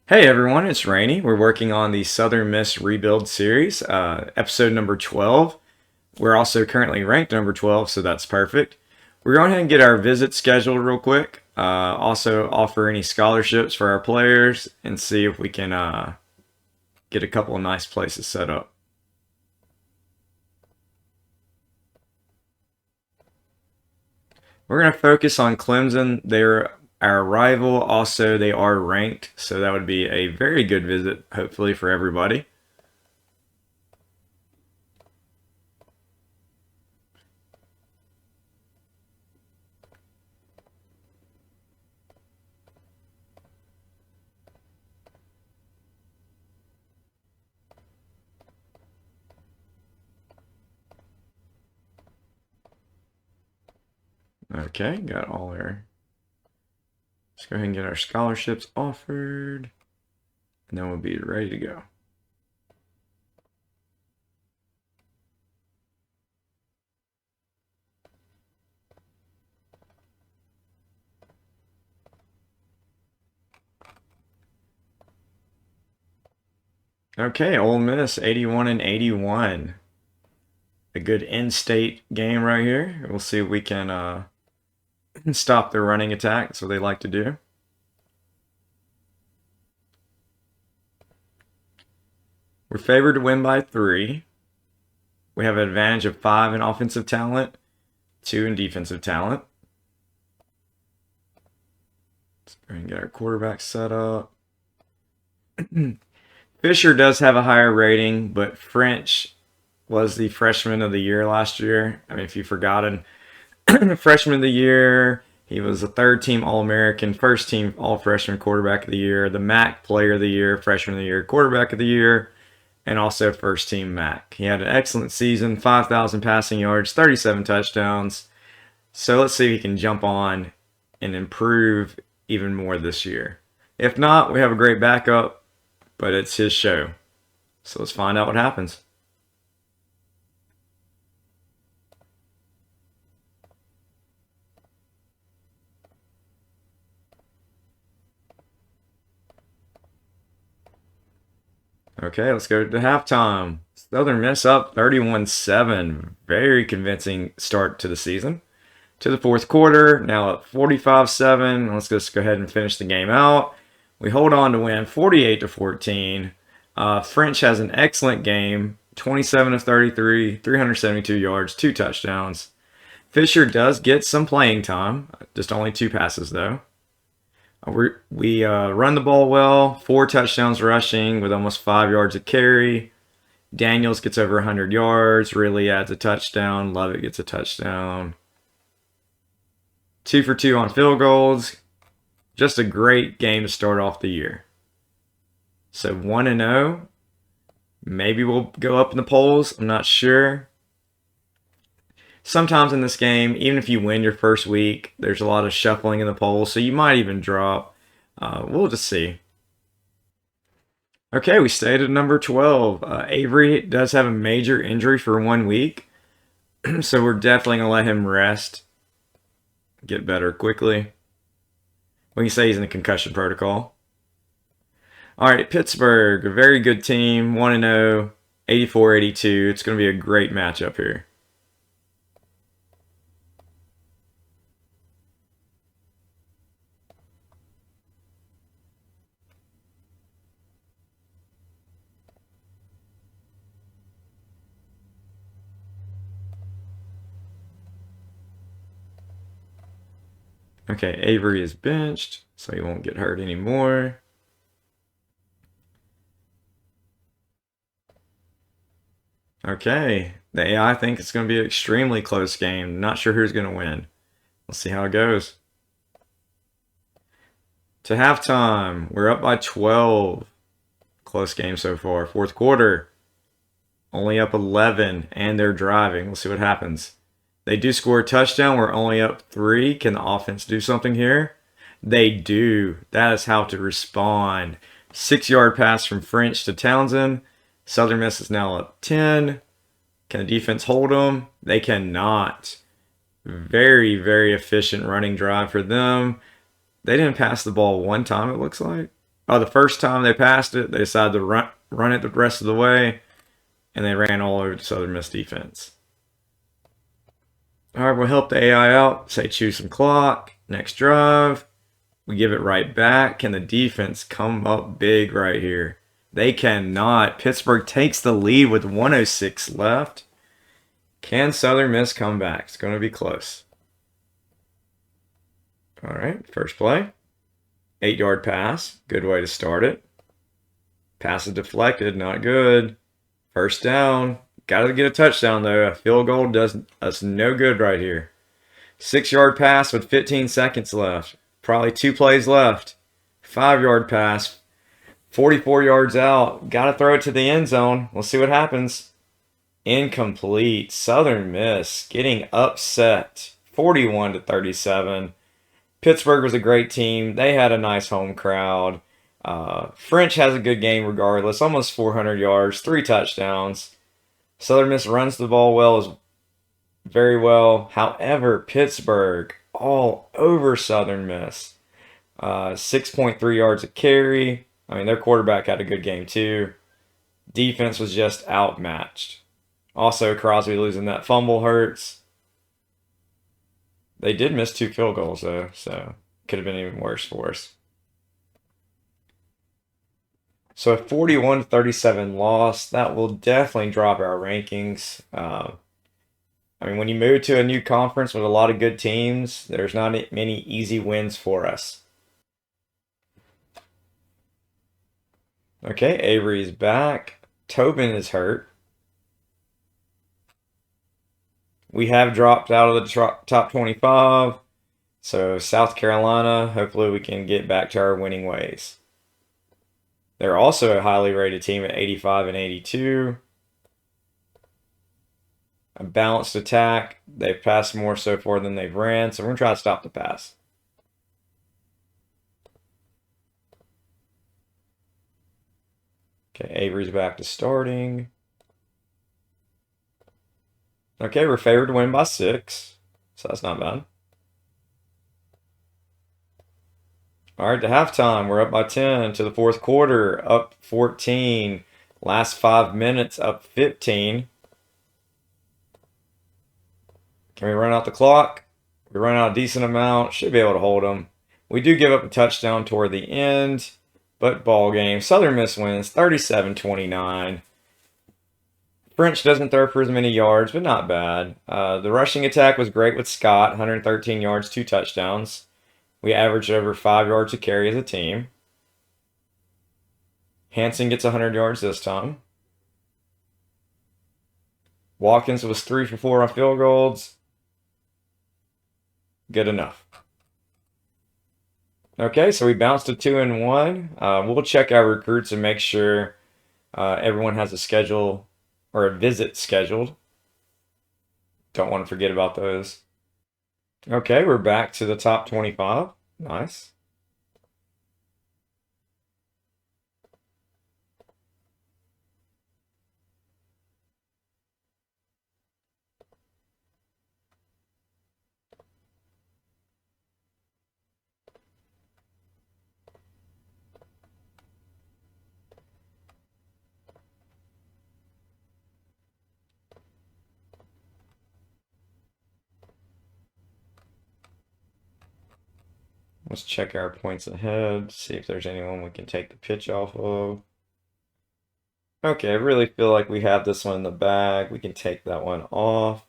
Hey everyone, it's Rainey. We're working on the Southern Miss Rebuild series, episode number 12. We're also currently ranked number 12, so that's perfect. We're going ahead and get our visit scheduled real quick. Also offer any scholarships for our players and see if we can get a couple of nice places set up. We're going to focus on Clemson. They're our rival. Also, they are ranked, so that would be a very good visit, hopefully, for everybody. Okay, got all our. Let's go ahead and get our scholarships offered, and then we'll be ready to go. Okay, Ole Miss 81 and 81. A good in-state game right here. We'll see if we can stop their running attack. That's what they like to do. We're favored to win by 3. We have an advantage of 5 in offensive talent, 2 in defensive talent. Let's go ahead and get our quarterback set up. Fisher does have a higher rating, but French was the freshman of the year last year. I mean, if you've forgotten, freshman of the year, he was a third-team All-American, first-team All-Freshman quarterback of the year, the MAC player of the year, freshman of the year, quarterback of the year, and also first-team MAC. He had an excellent season, 5,000 passing yards, 37 touchdowns. So let's see if he can jump on and improve even more this year. If not, we have a great backup, but it's his show. So let's find out what happens. Okay, let's go to halftime. Southern Miss up 31-7. Very convincing start to the season. To the fourth quarter, now up 45-7. Let's just go ahead and finish the game out. We hold on to win 48-14. French has an excellent game, 27 of 33, 372 yards, 2 touchdowns. Fisher does get some playing time, just only 2 passes though. We run the ball well, 4 touchdowns rushing with almost 5 yards a carry. Daniels gets over 100 yards, really adds a touchdown. Lovett gets a touchdown. 2 for 2 on field goals. Just a great game to start off the year. So 1-0. Maybe we'll go up in the polls. I'm not sure. Sometimes in this game, even if you win your first week, there's a lot of shuffling in the polls, so you might even drop. We'll just see. Okay, we stayed at number 12. Avery does have a major injury for 1 week, so we're definitely going to let him rest, get better quickly. We can say he's in the concussion protocol. All right, Pittsburgh, a very good team, 1-0, 84-82. It's going to be a great matchup here. Okay, Avery is benched, so he won't get hurt anymore. Okay, the AI think it's going to be an extremely close game. Not sure who's going to win. Let's see how it goes. To halftime, we're up by 12. Close game so far. Fourth quarter, only up 11, and they're driving. We'll see what happens. They do score a touchdown. We're only up 3. Can the offense do something here? They do. That is how to respond. 6-yard pass from French to Townsend. Southern Miss is now up 10. Can the defense hold them? They cannot. Very, very efficient running drive for them. They didn't pass the ball 1 time, it looks like. the first time they passed it, they decided to run it the rest of the way, and they ran all over the Southern Miss defense. All right, we'll help the AI out. Say choose some clock. Next drive. We give it right back. Can the defense come up big right here? They cannot. Pittsburgh takes the lead with 1:06 left. Can Southern Miss come back? It's going to be close. All right, first play. 8-yard pass. Good way to start it. Pass is deflected. Not good. First down. Got to get a touchdown, though. A field goal does us no good right here. 6-yard pass with 15 seconds left. Probably 2 plays left. 5-yard pass. 44 yards out. Got to throw it to the end zone. We'll see what happens. Incomplete. Southern Miss getting upset. 41-37. Pittsburgh was a great team. They had a nice home crowd. French has a good game regardless. Almost 400 yards. 3 touchdowns. Southern Miss runs the ball very well. However, Pittsburgh all over Southern Miss. 6.3 yards a carry. I mean, their quarterback had a good game too. Defense was just outmatched. Also, Crosby losing that fumble hurts. They did miss 2 field goals though, so could have been even worse for us. So a 41-37 loss, that will definitely drop our rankings. I mean, when you move to a new conference with a lot of good teams, there's not many easy wins for us. Okay, Avery's back. Tobin is hurt. We have dropped out of the top 25. So South Carolina, hopefully we can get back to our winning ways. They're also a highly rated team at 85 and 82. A balanced attack. They've passed more so far than they've ran, so we're going to try to stop the pass. Okay, Avery's back to starting. Okay, we're favored to win by 6, so that's not bad. All right, to halftime, we're up by 10. To the fourth quarter, up 14. Last 5 minutes, up 15. Can we run out the clock? We run out a decent amount. Should be able to hold them. We do give up a touchdown toward the end, but ball game. Southern Miss wins 37-29. French doesn't throw for as many yards, but not bad. The rushing attack was great with Scott, 113 yards, 2 touchdowns. We averaged over 5 yards a carry as a team. Hanson gets 100 yards this time. Watkins was 3 for 4 on field goals. Good enough. Okay, so we bounced to 2-1. We'll check our recruits and make sure everyone has a schedule or a visit scheduled. Don't want to forget about those. Okay, we're back to the top 25. Nice. Let's check our points ahead, see if there's anyone we can take the pitch off of. Okay, I really feel like we have this one in the bag. We can take that one off.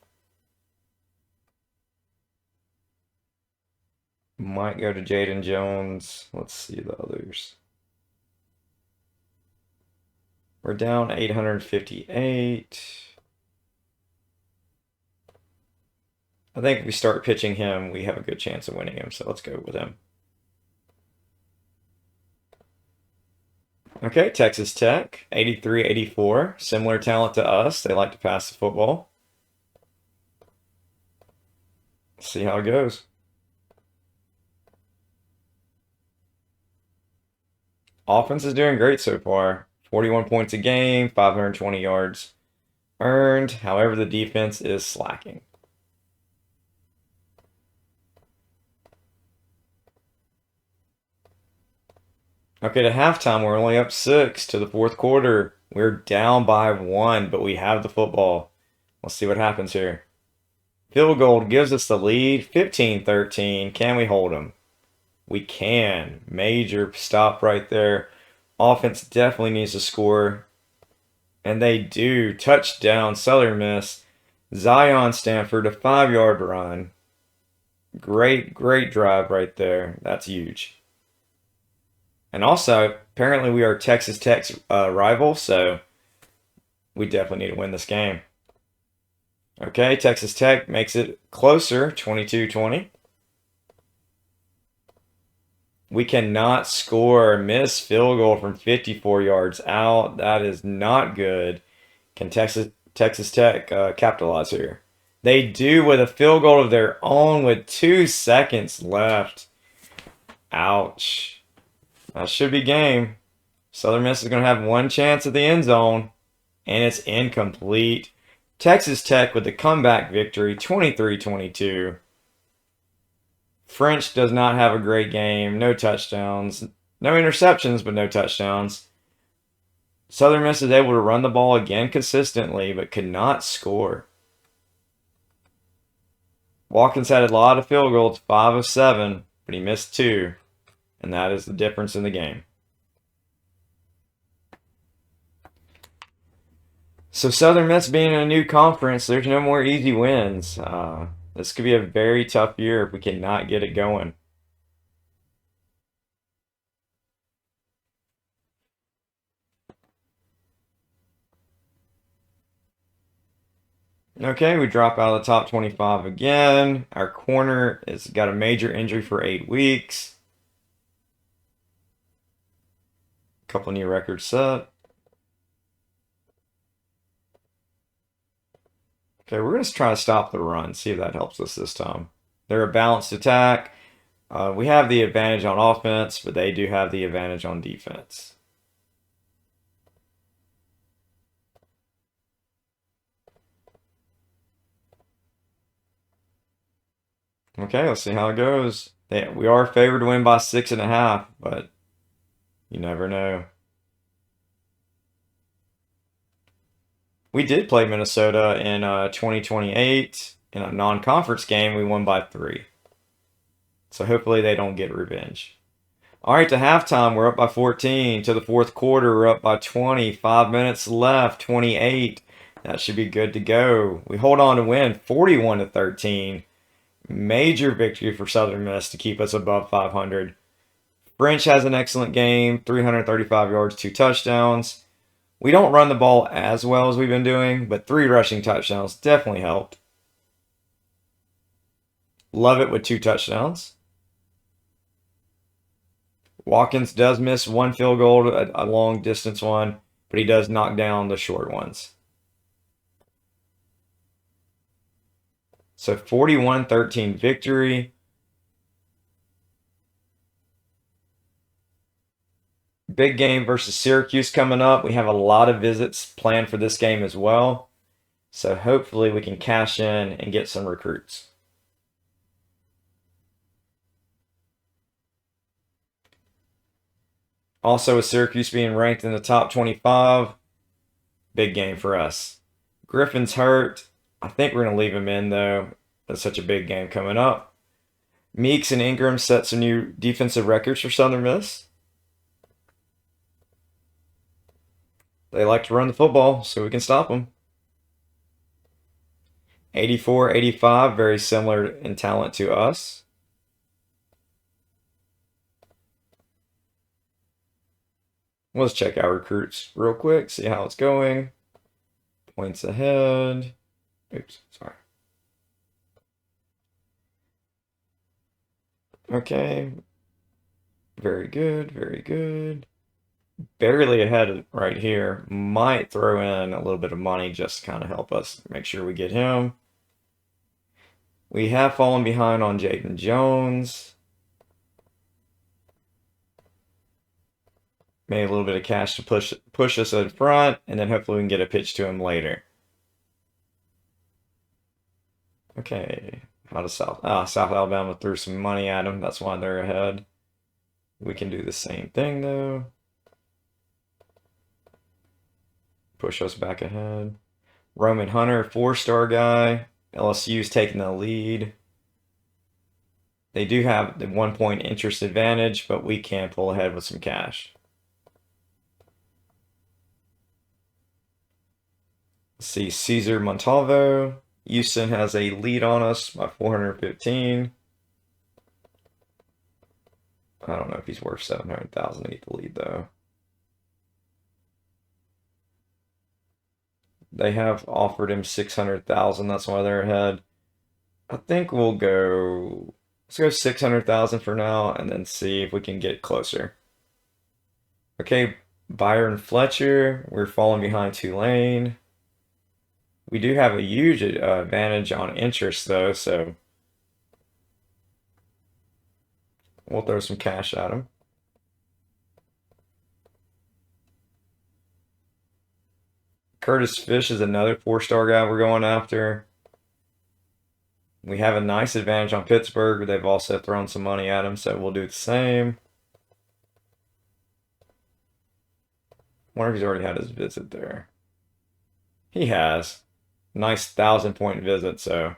Might go to Jaden Jones. Let's see the others. We're down 858. I think if we start pitching him, we have a good chance of winning him, so let's go with him. Okay, Texas Tech, 83-84. Similar talent to us. They like to pass the football. See how it goes. Offense is doing great so far. 41 points a game, 520 yards earned. However, the defense is slacking. Okay, to halftime, we're only up 6 to the fourth quarter. We're down by 1, but we have the football. Let's see what happens here. Field goal gives us the lead, 15-13. Can we hold them? We can. Major stop right there. Offense definitely needs to score. And they do. Touchdown, Southern Miss. Zion Stanford, a 5-yard run. Great, great drive right there. That's huge. And also, apparently we are Texas Tech's rival, so we definitely need to win this game. Okay, Texas Tech makes it closer, 22-20. We cannot score. Miss field goal from 54 yards out. That is not good. Can Texas Tech capitalize here? They do with a field goal of their own with 2 seconds left. Ouch. That should be game. Southern Miss is going to have one chance at the end zone, and it's incomplete. Texas Tech with the comeback victory, 23-22. French does not have a great game. No touchdowns. No interceptions, but no touchdowns. Southern Miss is able to run the ball again consistently, but could not score. Watkins had a lot of field goals, 5 of 7, but he missed 2, and that is the difference in the game. So Southern Miss being in a new conference, there's no more easy wins. This could be a very tough year if we cannot get it going. Okay, we drop out of the top 25 again. Our corner has got a major injury for 8 weeks. Couple new records set. Okay, we're going to try to stop the run, see if that helps us this time. They're a balanced attack. We have the advantage on offense, but they do have the advantage on defense. Okay, let's see how it goes. We are favored to win by 6.5, but you never know. We did play Minnesota in 2028 in a non-conference game. We won by 3. So hopefully they don't get revenge. All right, to halftime, we're up by 14. To the fourth quarter, we're up by 20. 5 minutes left, 28. That should be good to go. We hold on to win 41-13. Major victory for Southern Miss to keep us above 500. French has an excellent game, 335 yards, 2 touchdowns. We don't run the ball as well as we've been doing, but 3 rushing touchdowns definitely helped. Love it with 2 touchdowns. Watkins does miss 1 field goal, a long distance one, but he does knock down the short ones. So 41-13 victory. Big game versus Syracuse coming up. We have a lot of visits planned for this game as well. So hopefully we can cash in and get some recruits. Also with Syracuse being ranked in the top 25, big game for us. Griffin's hurt. I think we're going to leave him in though. That's such a big game coming up. Meeks and Ingram set some new defensive records for Southern Miss. They like to run the football, so we can stop them. 84-85, very similar in talent to us. Let's check our recruits real quick, see how it's going. Points ahead. Oops, sorry. Okay. Very good, very good. Barely ahead right here. Might throw in a little bit of money just to kind of help us make sure we get him. We have fallen behind on Jaden Jones. Made a little bit of cash to push us in front, and then hopefully we can get a pitch to him later. Okay, how does South Alabama threw some money at him. That's why they're ahead. We can do the same thing though. Push us back ahead. Roman Hunter, 4-star guy. LSU's taking the lead. They do have the 1-point interest advantage, but we can pull ahead with some cash. Let's see, Cesar Montalvo. Houston has a lead on us by 415. I don't know if he's worth 700,000 to get the lead though. They have offered him 600,000. That's why they're ahead. I think we'll go. Let's go 600,000 for now, and then see if we can get closer. Okay, Byron Fletcher. We're falling behind Tulane. We do have a huge advantage on interest though, so we'll throw some cash at him. Curtis Fish is another 4-star guy we're going after. We have a nice advantage on Pittsburgh. They've also thrown some money at him, so we'll do the same. Wonder if he's already had his visit there. He has. Nice 1,000-point visit, so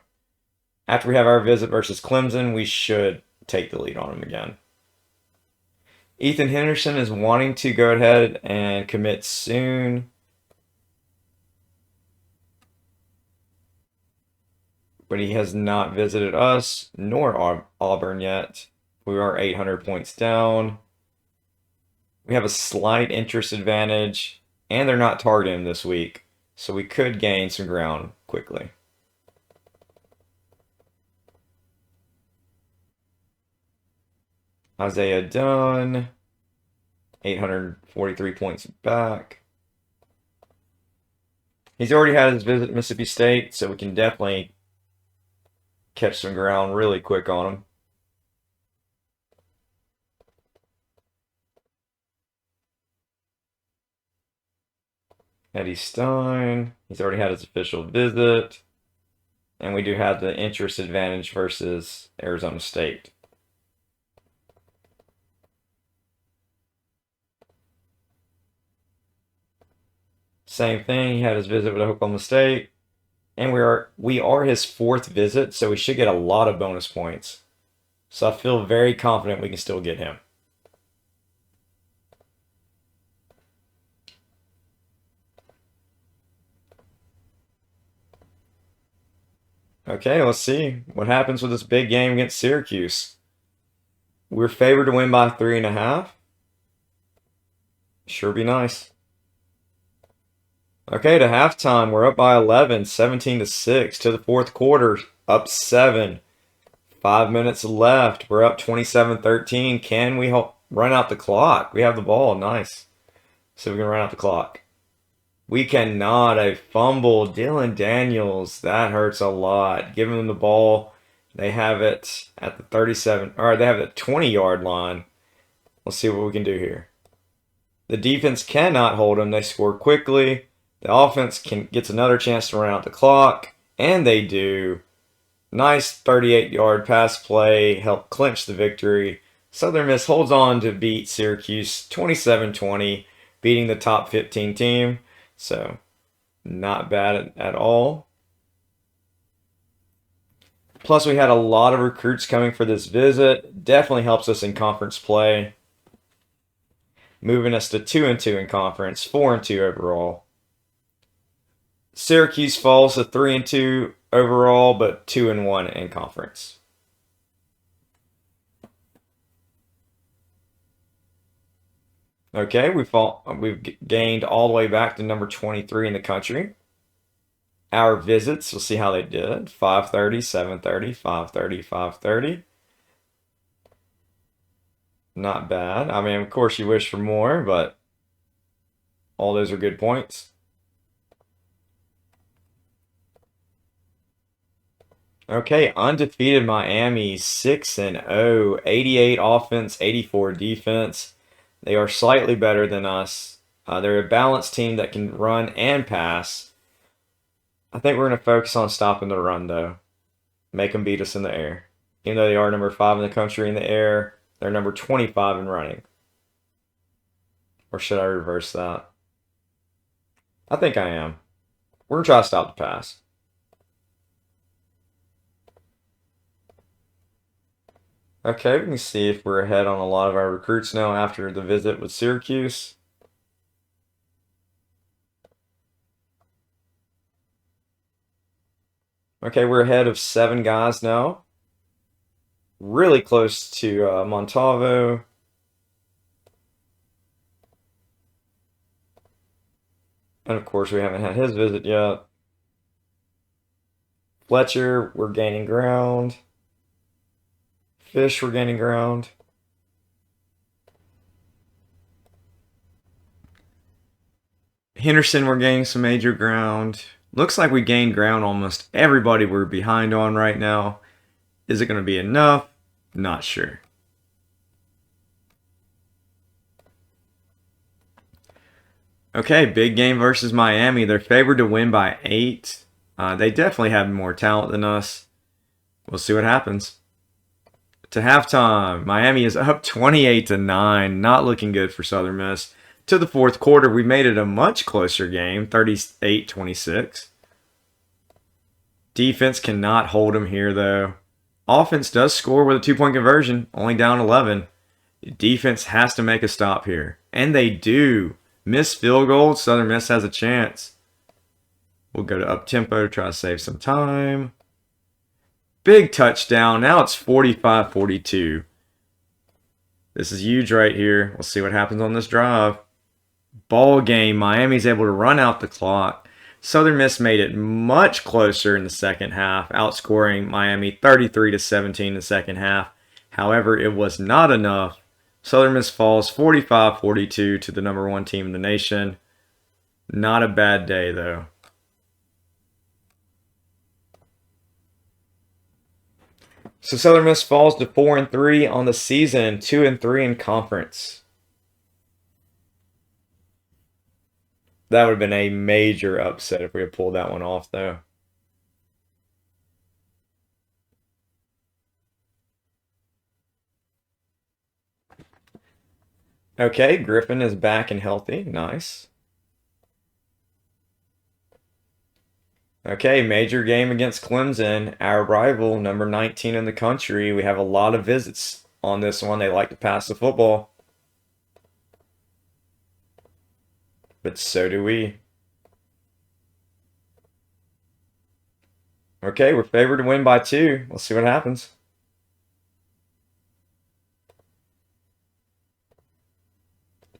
after we have our visit versus Clemson, we should take the lead on him again. Ethan Henderson is wanting to go ahead and commit soon. But he has not visited us, nor Auburn yet. We are 800 points down. We have a slight interest advantage, and they're not targeting him this week, so we could gain some ground quickly. Isaiah Dunn, 843 points back. He's already had his visit to Mississippi State, so we can definitely catch some ground really quick on him. Eddie Stein, he's already had his official visit. And we do have the interest advantage versus Arizona State. Same thing, he had his visit with Oklahoma State. And we are his 4th visit, so we should get a lot of bonus points. So I feel very confident we can still get him. Okay, let's see what happens with this big game against Syracuse. We're favored to win by 3.5. Sure be nice. Okay, to halftime, we're up by 11, 17-6. To the 4th quarter, up 7. 5 minutes left. We're up 27-13. Can we run out the clock? We have the ball. Nice. So we can run out the clock. We cannot. A fumble. Dylan Daniels. That hurts a lot. Giving them the ball. They have it at the 37. All right, they have the 20-yard line. Let's see what we can do here. The defense cannot hold them. They score quickly. The offense gets another chance to run out the clock, and they do. Nice 38-yard pass play, helped clinch the victory. Southern Miss holds on to beat Syracuse 27-20, beating the top 15 team. So, not bad at all. Plus, we had a lot of recruits coming for this visit. Definitely helps us in conference play. Moving us to 2-2 in conference, 4-2 overall. Syracuse falls to 3-2 overall, but 2-1 in conference. Okay, we've gained all the way back to number 23 in the country. Our visits, we'll see how they did. 530, 730, 530, 530. Not bad. I mean, of course you wish for more, but all those are good points. Okay, undefeated Miami, 6-0, 88 offense, 84 defense. They are slightly better than us. They're a balanced team that can run and pass. I think we're going to focus on stopping the run, though. Make them beat us in the air. Even though they are number 5 in the country in the air, They're number 25 in running. Or should I reverse that? I think I am. We're going to try to stop the pass. Okay, we can see if we're ahead on a lot of our recruits now after the visit with Syracuse. Okay, we're ahead of 7 guys now. Really close to Montalvo. And of course, we haven't had his visit yet. Fletcher, we're gaining ground. Fish, we're gaining ground. Henderson, we're gaining some major ground. Looks like we gained ground almost everybody we're behind on right now. Is it going to be enough? Not sure. Okay, big game versus Miami. They're favored to win by 8. They definitely have more talent than us. We'll see what happens. To halftime, Miami is up 28-9. Not looking good for Southern Miss. To the fourth quarter, we made it a much closer game, 38-26. Defense cannot hold them here, though. Offense does score with a 2-point conversion, only down 11. Defense has to make a stop here. And they do. Miss field goal, Southern Miss has a chance. We'll go to up-tempo to try to save some time. Big touchdown. Now it's 45-42. This is huge right here. We'll see what happens on this drive. Ball game. Miami's able to run out the clock. Southern Miss made it much closer in the second half, outscoring Miami 33-17 in the second half. However, it was not enough. Southern Miss falls 45-42 to the number 1 team in the nation. Not a bad day, though. So Southern Miss falls to 4-3 on the season, 2-3 in conference. That would have been a major upset if we had pulled that one off, though. Okay, Griffin is back and healthy. Nice. Okay, major game against Clemson, our rival, number 19 in the country. We have a lot of visits on this one. They like to pass the football. But so do we. Okay, we're favored to win by 2. Let's see what happens.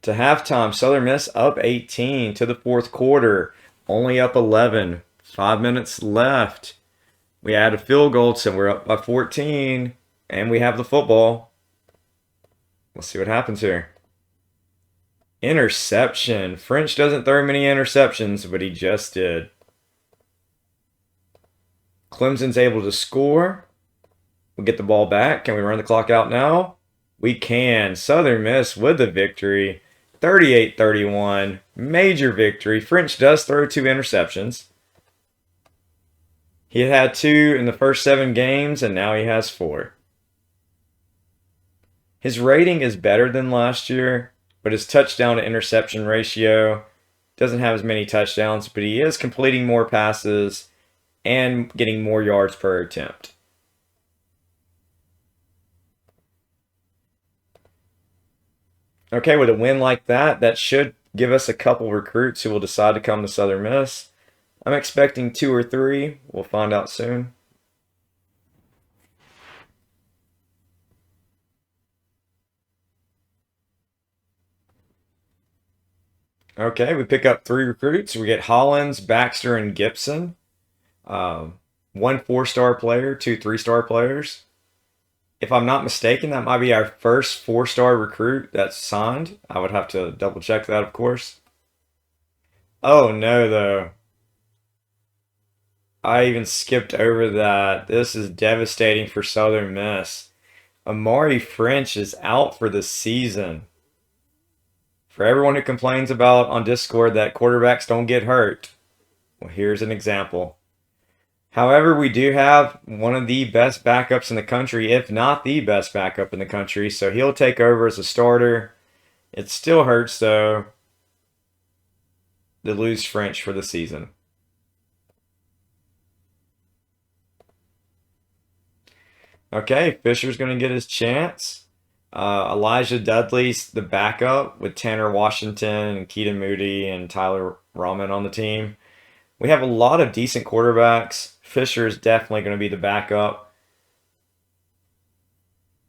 To halftime, Southern Miss up 18 to the fourth quarter. Only up 11. 5 minutes left. We add a field goal, so we're up by 14. And we have the football. We'll see what happens here. Interception. French doesn't throw many interceptions, but he just did. Clemson's able to score. We'll get the ball back. Can we run the clock out now? We can. Southern Miss with the victory. 38-31. Major victory. French does throw 2 interceptions. He had 2 in the first 7 games, and now he has 4. His rating is better than last year, but his touchdown to interception ratio doesn't have as many touchdowns, but he is completing more passes and getting more yards per attempt. Okay, with a win like that, that should give us a couple recruits who will decide to come to Southern Miss. I'm expecting 2 or 3. We'll find out soon. Okay, we pick up 3 recruits. We get Hollins, Baxter, and Gibson. 1 4-star player, 2 3-star players. If I'm not mistaken, that might be our first 4-star recruit that's signed. I would have to double check that, of course. Oh no, though. I even skipped over that. This is devastating for Southern Miss. Amari French is out for the season. For everyone who complains about on Discord that quarterbacks don't get hurt, well, here's an example. However, we do have one of the best backups in the country, if not the best backup in the country, so he'll take over as a starter. It still hurts, though, to lose French for the season. Okay, Fisher's going to get his chance. Elijah Dudley's the backup with Tanner Washington and Keaton Moody and Tyler Rahman on the team. We have a lot of decent quarterbacks. Fisher is definitely going to be the backup.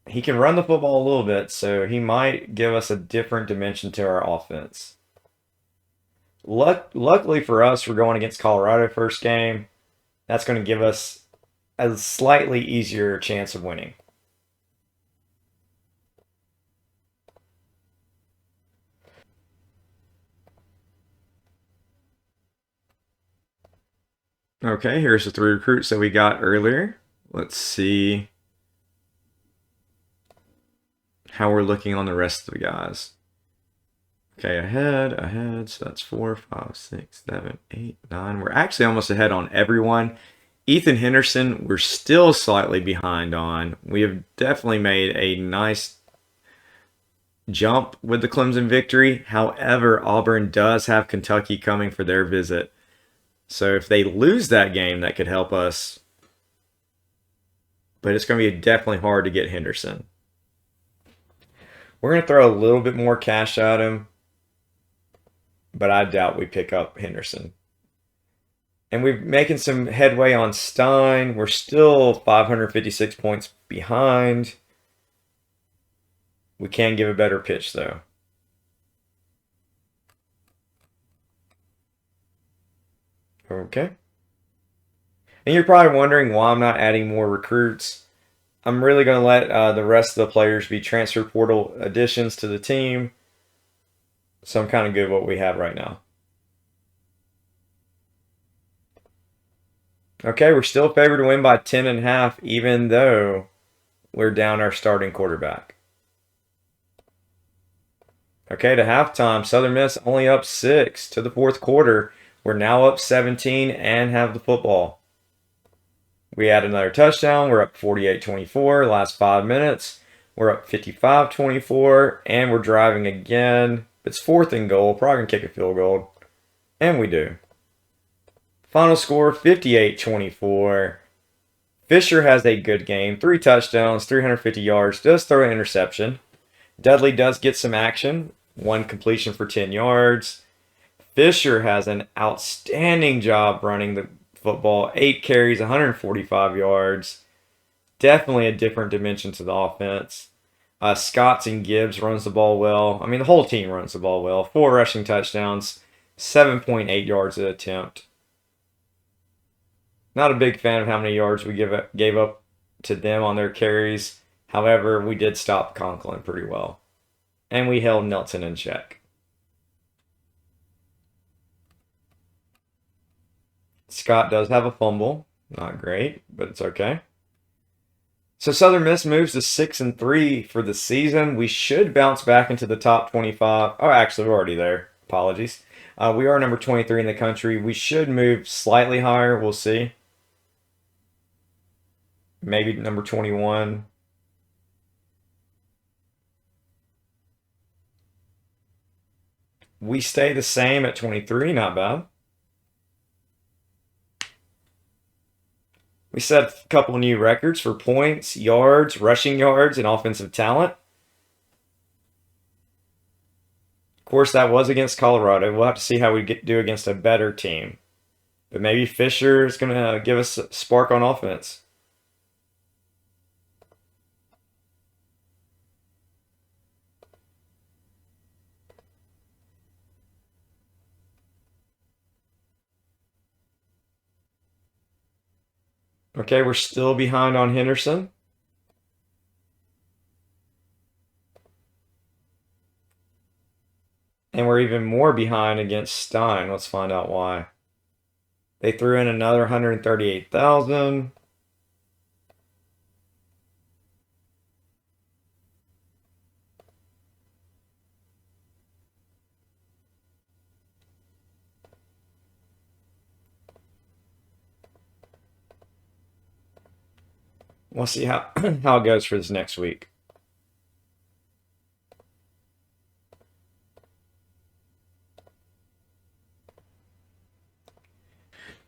He can run the football a little bit, so he might give us a different dimension to our offense. Luckily for us, we're going against Colorado first game. That's going to give us a slightly easier chance of winning. Okay, here's the 3 recruits that we got earlier. Let's see how we're looking on the rest of the guys. Okay, ahead. So that's 4, 5, 6, 7, 8, 9. We're actually almost ahead on everyone. Ethan Henderson, we're still slightly behind on. We have definitely made a nice jump with the Clemson victory. However, Auburn does have Kentucky coming for their visit. So if they lose that game, that could help us. But it's going to be definitely hard to get Henderson. We're going to throw a little bit more cash at him, but I doubt we pick up Henderson. And we're making some headway on Stein. We're still 556 points behind. We can give a better pitch, though. Okay. And you're probably wondering why I'm not adding more recruits. I'm really going to let the rest of the players be transfer portal additions to the team. So I'm kind of good with what we have right now. Okay, we're still favored to win by 10.5, even though we're down our starting quarterback. Okay, to halftime, Southern Miss only up 6 to the fourth quarter. We're now up 17 and have the football. We add another touchdown. We're up 48-24. Last 5 minutes, we're up 55-24, and we're driving again. It's 4th and goal. Probably going to kick a field goal. And we do. Final score, 58-24. Fisher has a good game. 3 touchdowns, 350 yards. Does throw an interception. Dudley does get some action. 1 completion for 10 yards. Fisher has an outstanding job running the football. 8 carries, 145 yards. Definitely a different dimension to the offense. Scotts and Gibbs runs the ball well. I mean, the whole team runs the ball well. 4 rushing touchdowns, 7.8 yards an attempt. Not a big fan of how many yards we gave up to them on their carries. However, we did stop Conklin pretty well. And we held Nelson in check. Scott does have a fumble. Not great, but it's okay. So Southern Miss moves to 6-3 for the season. We should bounce back into the top 25. Oh, actually, we're already there. Apologies. We are number 23 in the country. We should move slightly higher. We'll see. Maybe number 21. We stay the same at 23. Not bad. We set a couple of new records for points, yards, rushing yards, and offensive talent. Of course, that was against Colorado. We'll have to see how we do against a better team. But maybe Fisher is going to give us a spark on offense. Okay, we're still behind on Henderson. And we're even more behind against Stein. Let's find out why. They threw in another 138,000. We'll see how how it goes for this next week.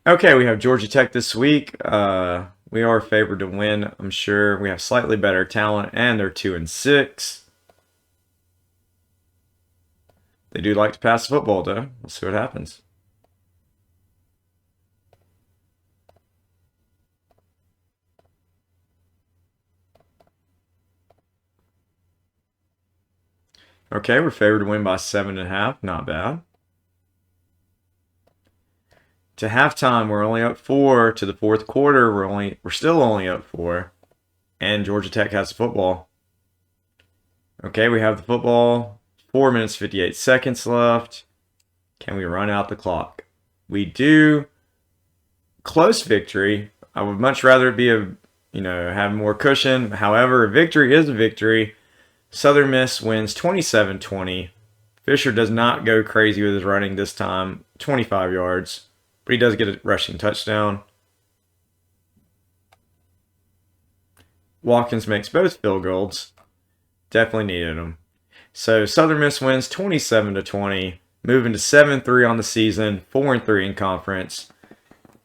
Okay, we have Georgia Tech this week. We are favored to win, I'm sure. We have slightly better talent, and they're 2-6. They do like to pass the football, though. We'll see what happens. Okay, we're favored to win by 7.5. Not bad. To halftime, we're only up 4. To the fourth quarter, we're still only up 4. And Georgia Tech has the football. Okay, we have the football. 4 minutes 58 seconds left. Can we run out the clock? We do. Close victory. I would much rather it be have more cushion. However, a victory is a victory. Southern Miss wins 27-20. Fisher does not go crazy with his running this time, 25 yards, but he does get a rushing touchdown. Watkins makes both field goals. Definitely needed them. So Southern Miss wins 27-20, moving to 7-3 on the season, 4-3 in conference.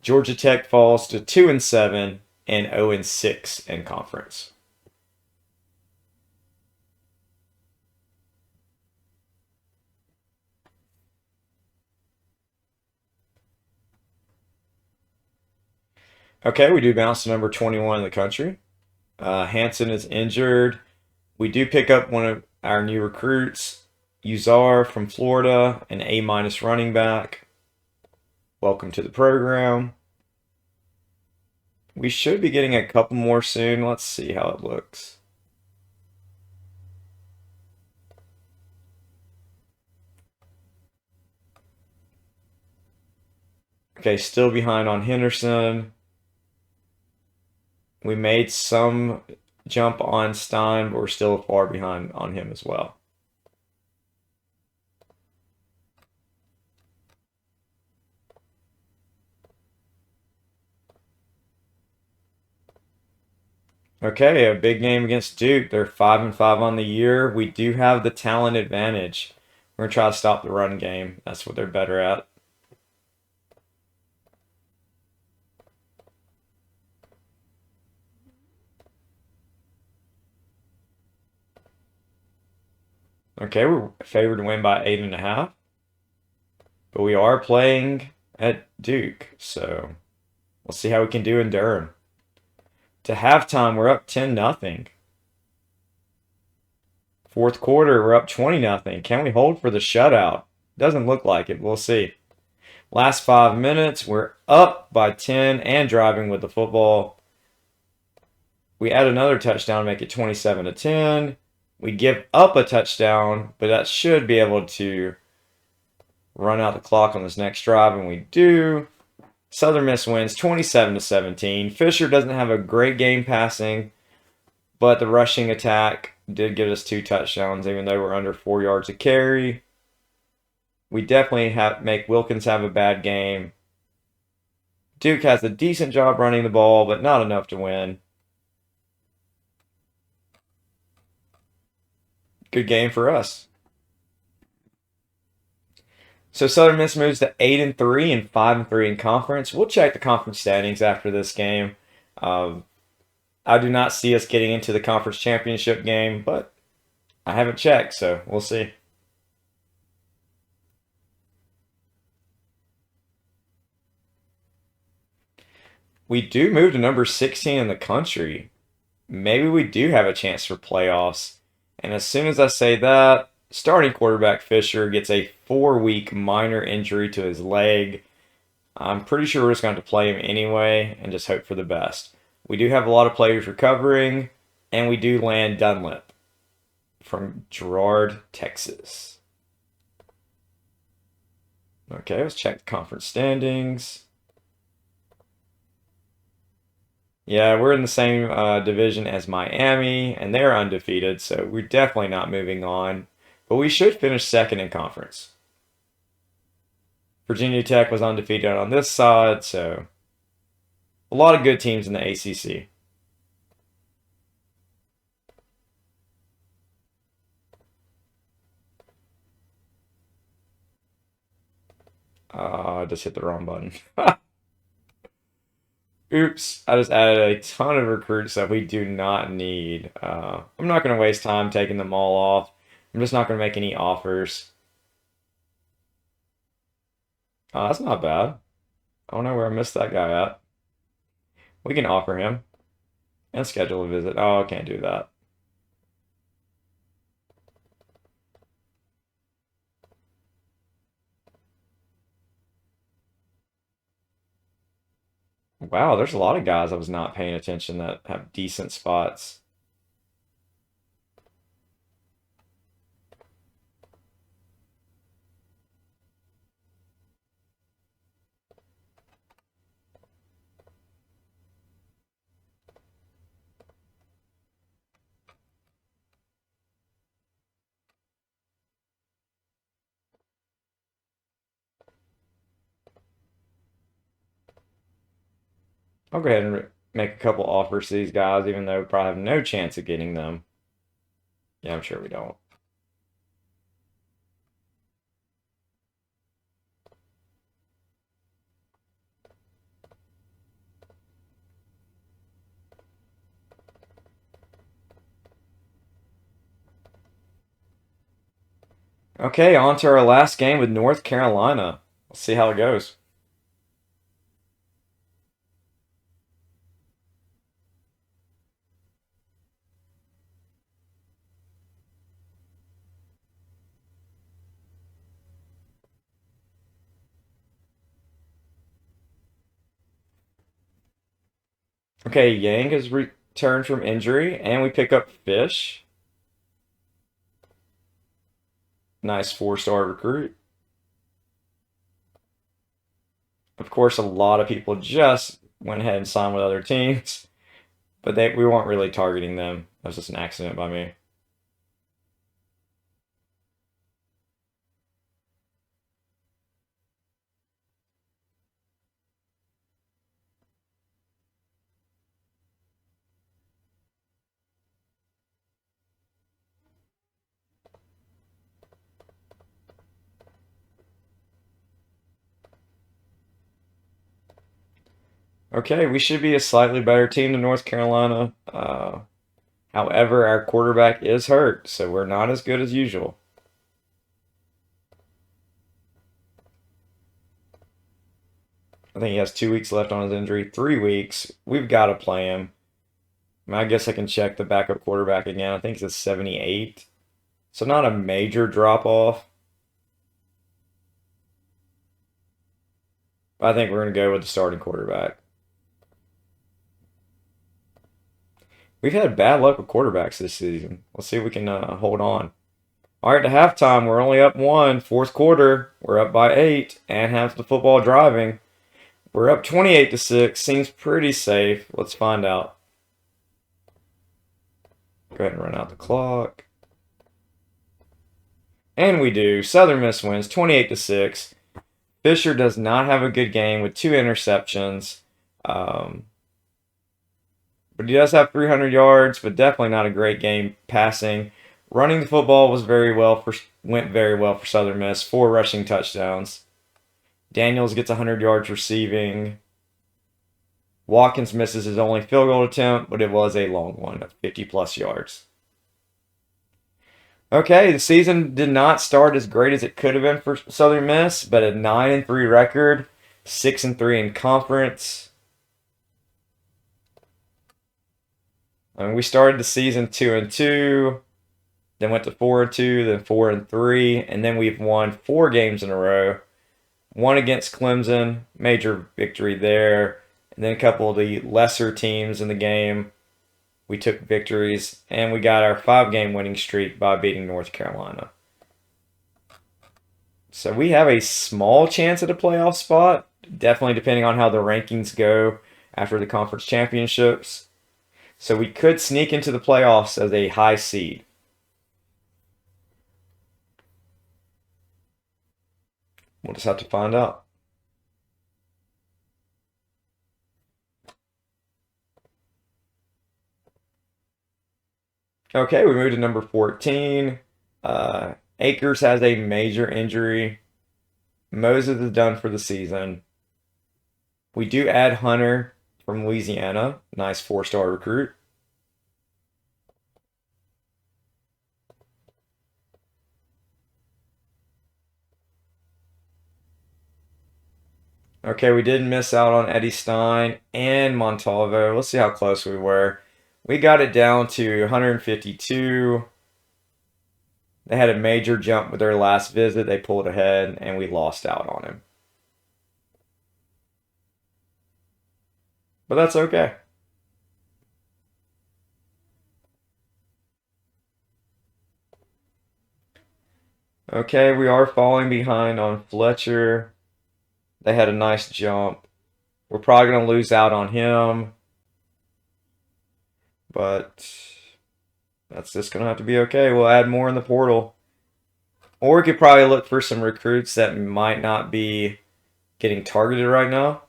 Georgia Tech falls to 2-7 and 0-6 in conference. Okay, we do bounce to number 21 in the country. Hanson is injured. We do pick up one of our new recruits, Uzar from Florida, an A- running back. Welcome to the program. We should be getting a couple more soon. Let's see how it looks. Okay, still behind on Henderson. We made some jump on Stein, but we're still far behind on him as well. Okay, a big game against Duke. They're 5-5 on the year. We do have the talent advantage. We're gonna try to stop the run game. That's what they're better at. Okay, we're favored to win by 8.5. But we are playing at Duke, so we'll see how we can do in Durham. To halftime, we're up 10-0. Fourth quarter, we're up 20-0. Can we hold for the shutout? Doesn't look like it. We'll see. Last 5 minutes, we're up by 10 and driving with the football. We add another touchdown to make it 27-10. We give up a touchdown, but that should be able to run out the clock on this next drive, and we do. Southern Miss wins 27-17. Fisher doesn't have a great game passing, but the rushing attack did give us 2 touchdowns, even though we're under 4 yards a carry. We definitely make Wilkins have a bad game. Duke has a decent job running the ball, but not enough to win. Good game for us. So Southern Miss moves to 8-3 and 5-3 in conference. We'll check the conference standings after this game. I do not see us getting into the conference championship game, but I haven't checked, so we'll see. We do move to number 16 in the country. Maybe we do have a chance for playoffs. And as soon as I say that, starting quarterback Fisher gets a 4-week minor injury to his leg. I'm pretty sure we're just going to play him anyway and just hope for the best. We do have a lot of players recovering, and we do land Dunlap from Girard, Texas. Okay, let's check the conference standings. Yeah, we're in the same division as Miami, and they're undefeated, so we're definitely not moving on. But we should finish second in conference. Virginia Tech was undefeated on this side, so a lot of good teams in the ACC. I just hit the wrong button. Oops, I just added a ton of recruits that we do not need. I'm not going to waste time taking them all off. I'm just not going to make any offers. That's not bad. I don't know where I missed that guy at. We can offer him and schedule a visit. Oh, I can't do that. Wow, there's a lot of guys I was not paying attention that have decent spots. I'll go ahead and make a couple offers to these guys, even though we probably have no chance of getting them. Yeah, I'm sure we don't. Okay, on to our last game with North Carolina. Let's see how it goes. Okay, Yang has returned from injury, and we pick up Fish. Nice four-star recruit. Of course, a lot of people just went ahead and signed with other teams, but we weren't really targeting them. That was just an accident by me. Okay, we should be a slightly better team than North Carolina. However, our quarterback is hurt, so we're not as good as usual. I think he has 2 weeks left on his injury, 3 weeks. We've got to play him. I guess I can check the backup quarterback again. I think it's a 78. So not a major drop off. I think we're going to go with the starting quarterback. We've had bad luck with quarterbacks this season. Let's see if we can hold on. All right, to halftime, we're only up one. Fourth quarter, we're up by 8 and have the football driving. We're up 28-6. Seems pretty safe. Let's find out. Go ahead and run out the clock. And we do. Southern Miss wins 28-6. Fisher does not have a good game with 2 interceptions. But he does have 300 yards, but definitely not a great game passing. Running the football went very well for Southern Miss. 4 rushing touchdowns. Daniels gets 100 yards receiving. Watkins misses his only field goal attempt, but it was a long one of 50-plus yards. Okay, the season did not start as great as it could have been for Southern Miss, but a 9-3 record, 6-3 in conference. I mean, we started the season 2-2, then went to 4-2, then 4-3, and then we've won 4 games in a row. One against Clemson, major victory there, and then a couple of the lesser teams in the game. We took victories, and we got our 5-game winning streak by beating North Carolina. So we have a small chance at a playoff spot, definitely depending on how the rankings go after the conference championships. So we could sneak into the playoffs as a high seed. We'll just have to find out. Okay, we moved to number 14. Akers has a major injury. Moses is done for the season. We do add Hunter from Louisiana. Nice 4-star recruit. Okay, we did miss out on Eddie Stein and Montalvo. Let's see how close we were. We got it down to 152. They had a major jump with their last visit. They pulled ahead, and we lost out on him. But that's okay. Okay, we are falling behind on Fletcher. They had a nice jump. We're probably going to lose out on him. But that's just going to have to be okay. We'll add more in the portal. Or we could probably look for some recruits that might not be getting targeted right now.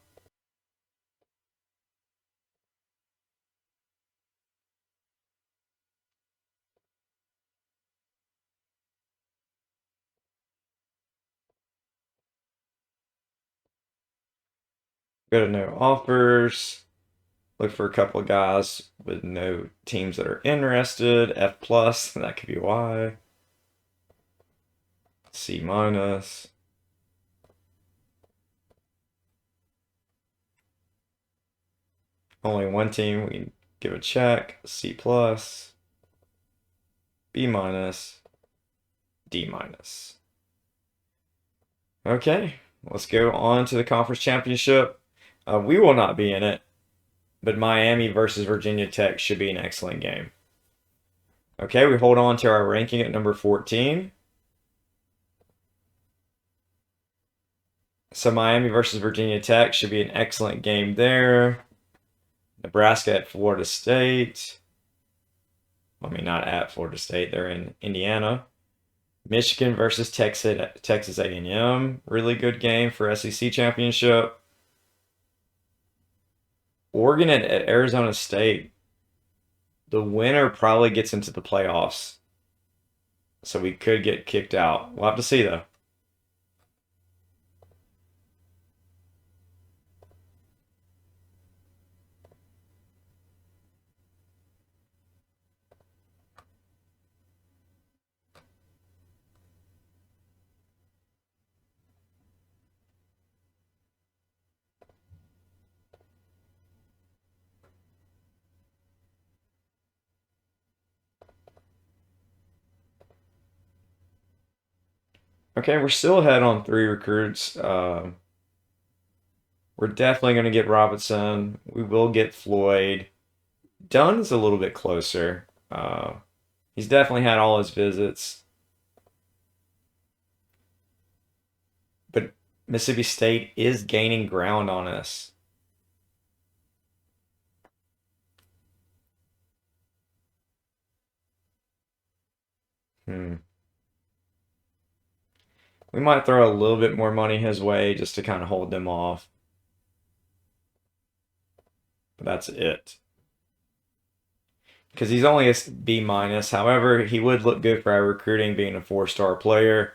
Go to no offers. Look for a couple of guys with no teams that are interested. F plus, that could be why. C minus. Only one team we can give a check. C plus. B minus. D minus. Okay, let's go on to the conference championship. We will not be in it, but Miami versus Virginia Tech should be an excellent game. Okay, we hold on to our ranking at number 14. So Miami versus Virginia Tech should be an excellent game there. Nebraska at Florida State. I mean, not at Florida State. They're in Indiana. Michigan versus Texas A&M. Really good game for SEC championship. Oregon at Arizona State. The winner probably gets into the playoffs. So we could get kicked out. We'll have to see, though. Okay, we're still ahead on 3 recruits. We're definitely going to get Robinson. We will get Floyd. Dunn's a little bit closer. He's definitely had all his visits. But Mississippi State is gaining ground on us. Hmm. We might throw a little bit more money his way just to kind of hold them off. But that's it. Because he's only a B minus. However, he would look good for our recruiting being a 4-star player.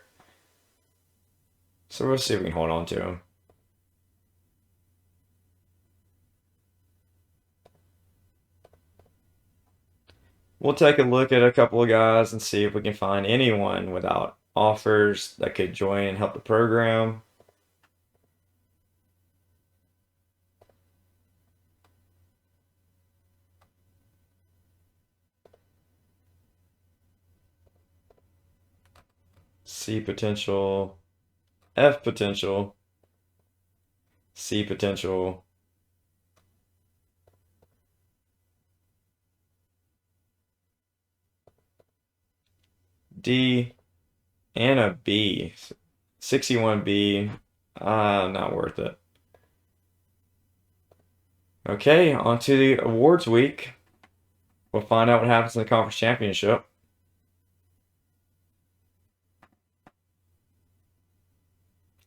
So we'll see if we can hold on to him. We'll take a look at a couple of guys and see if we can find anyone without offers that could join and help the program. C potential, F potential, C potential. D and a B. 61B. Not worth it. Okay, on to the awards week. We'll find out what happens in the conference championship.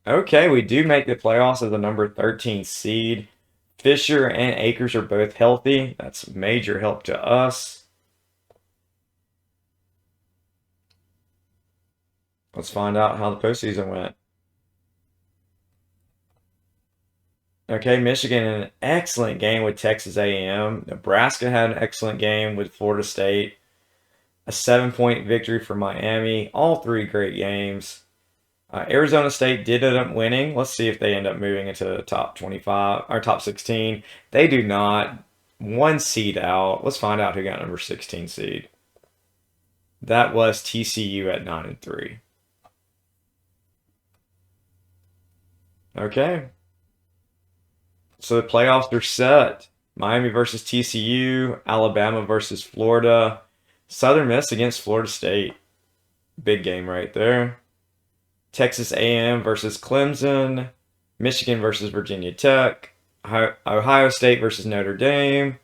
Okay, we do make the playoffs as the number 13 seed. Fisher and Akers are both healthy. That's major help to us. Let's find out how the postseason went. Okay, Michigan in an excellent game with Texas A&M. Nebraska had an excellent game with Florida State. A 7-point victory for Miami. All three great games. Arizona State did end up winning. Let's see if they end up moving into the top 25 or top 16. They do not. One seed out. Let's find out who got number 16 seed. That was TCU at 9-3. Okay. So the playoffs are set. Miami versus TCU, Alabama versus Florida, Southern Miss against Florida State. Big game right there. Texas A&M versus Clemson, Michigan versus Virginia Tech, Ohio State versus Notre Dame,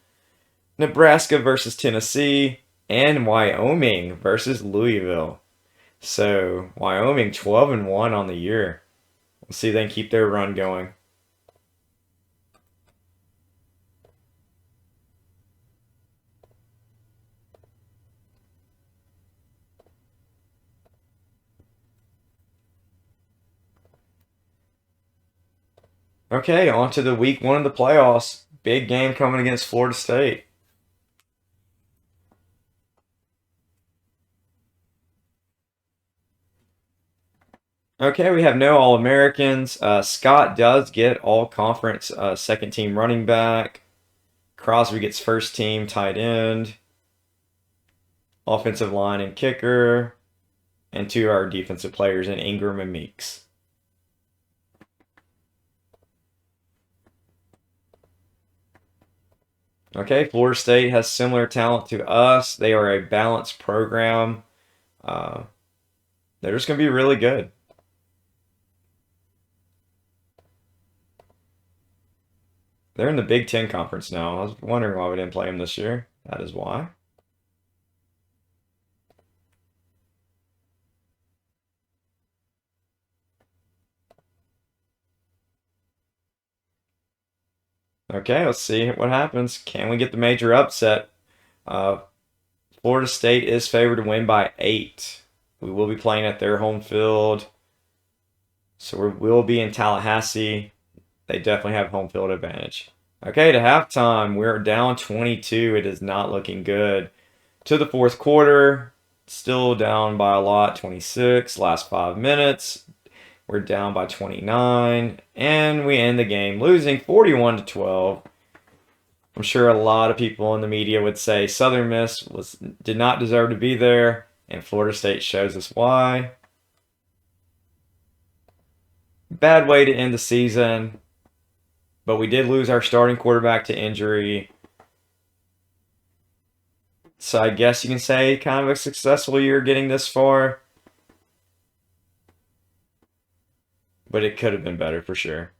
Nebraska versus Tennessee, and Wyoming versus Louisville. So Wyoming 12-1 on the year. We'll see if they can keep their run going. Okay, on to the week one of the playoffs. Big game coming against Florida State. Okay, we have no All-Americans. Scott does get All-Conference second team running back. Crosby gets first team tight end, offensive line and kicker, and two of our defensive players in Ingram and Meeks. Okay, Florida State has similar talent to us. They are a balanced program. Uh, they're just going to be really good. They're in the Big Ten Conference now. I was wondering why we didn't play them this year. That is why. Okay, let's see what happens. Can we get the major upset? Uh, Florida State is favored to win by 8. We will be playing at their home field. So we will be in Tallahassee. They definitely have home field advantage. Okay, to halftime, we're down 22. It is not looking good. To the fourth quarter, still down by a lot, 26. Last 5 minutes, we're down by 29. And we end the game losing 41-12. I'm sure a lot of people in the media would say Southern Miss did not deserve to be there, and Florida State shows us why. Bad way to end the season, but we did lose our starting quarterback to injury. So I guess you can say kind of a successful year getting this far, but it could have been better for sure.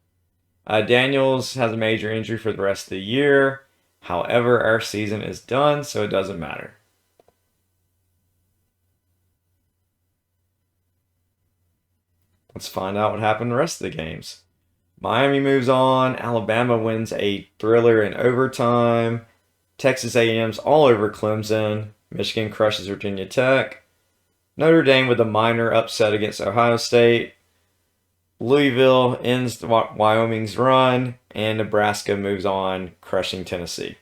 Daniels has a major injury for the rest of the year. However, our season is done, so it doesn't matter. Let's find out what happened the rest of the games. Miami moves on. Alabama wins a thriller in overtime. Texas A&M's all over Clemson. Michigan crushes Virginia Tech. Notre Dame with a minor upset against Ohio State. Louisville ends Wyoming's run, and Nebraska moves on, crushing Tennessee.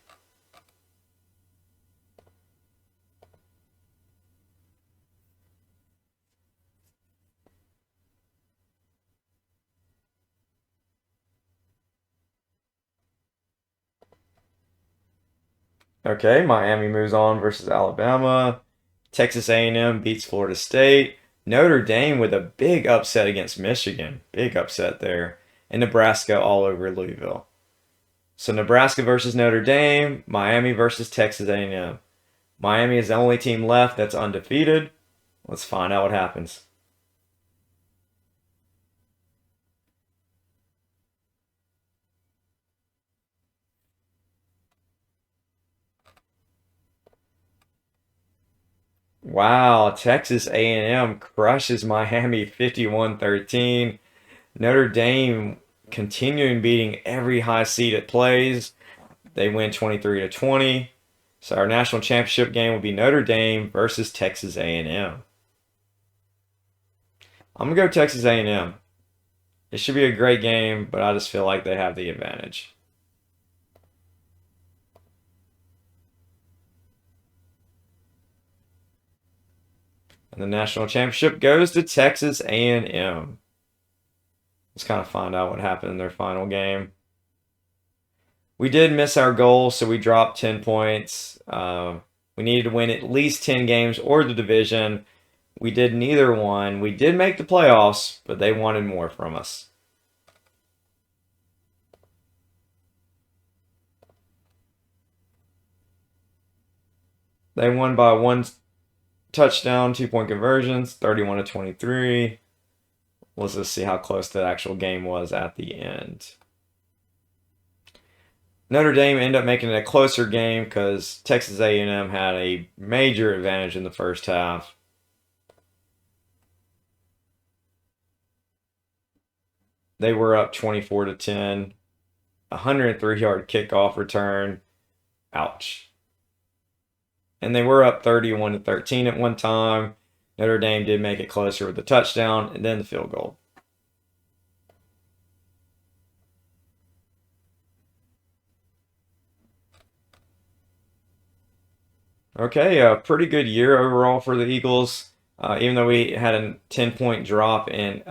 Okay, Miami moves on versus Alabama. Texas A&M beats Florida State. Notre Dame with a big upset against Michigan. Big upset there. And Nebraska all over Louisville. So Nebraska versus Notre Dame, Miami versus Texas A&M. Miami is the only team left that's undefeated. Let's find out what happens. Wow, Texas A&M crushes Miami 51-13. Notre Dame continuing beating every high seed it plays. They win 23-20. So our national championship game will be Notre Dame versus Texas A&M. I'm gonna go Texas A&M. It should be a great game, but I just feel like they have the advantage. And the national championship goes to Texas A&M. Let's kind of find out what happened in their final game. We did miss our goal, so we dropped 10 points. We needed to win at least 10 games or the division. We did neither one. We did make the playoffs, but they wanted more from us. They won by 1 touchdown, 2-point conversions, 31-23. Let's just see how close the actual game was at the end. Notre Dame ended up making it a closer game because Texas A&M had a major advantage in the first half. They were up 24-10. 103-yard kickoff return. Ouch. And they were up 31-13 at one time. Notre Dame did make it closer with the touchdown and then the field goal. Okay, a pretty good year overall for the Eagles. Even though we had a 10-point drop in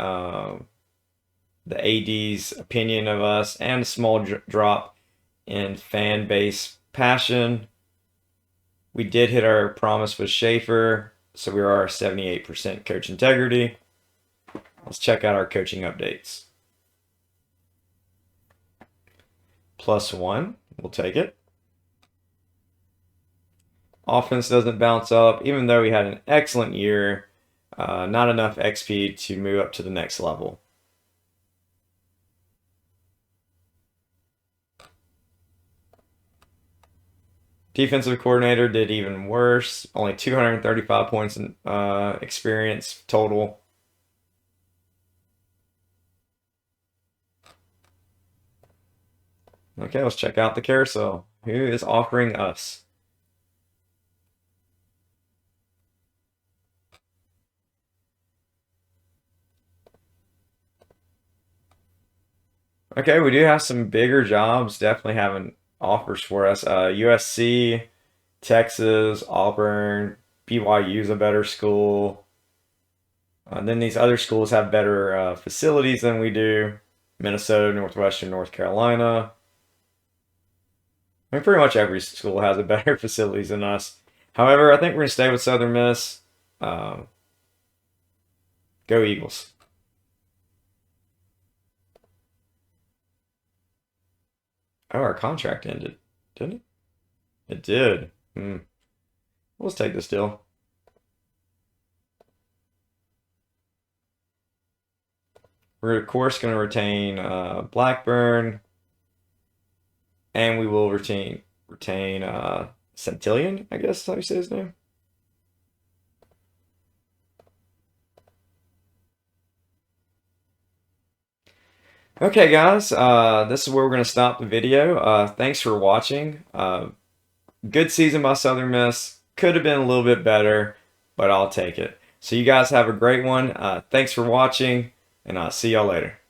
the AD's opinion of us and a small drop in fan base passion, we did hit our promise with Schaefer, so we are 78% coach integrity. Let's check out our coaching updates. +1, we'll take it. Offense doesn't bounce up, even though we had an excellent year. Not enough XP to move up to the next level. Defensive coordinator did even worse. Only 235 points in experience total. Okay, let's check out the carousel. Who is offering us? Okay, we do have some bigger jobs definitely having offers for us. USC, Texas, Auburn, BYU's a better school. Then these other schools have better facilities than we do. Minnesota, Northwestern, North Carolina. I mean, pretty much every school has a better facilities than us. However, I think we're going to stay with Southern Miss. Go Eagles. Oh, our contract ended, didn't it? It did. Let's take this deal. We're, of course, going to retain Blackburn. And we will retain Centillion, I guess is how you say his name. Okay, guys, this is where we're going to stop the video. Thanks for watching. Good season by Southern Miss. Could have been a little bit better, but I'll take it. So you guys have a great one. Thanks for watching, and I'll see y'all later.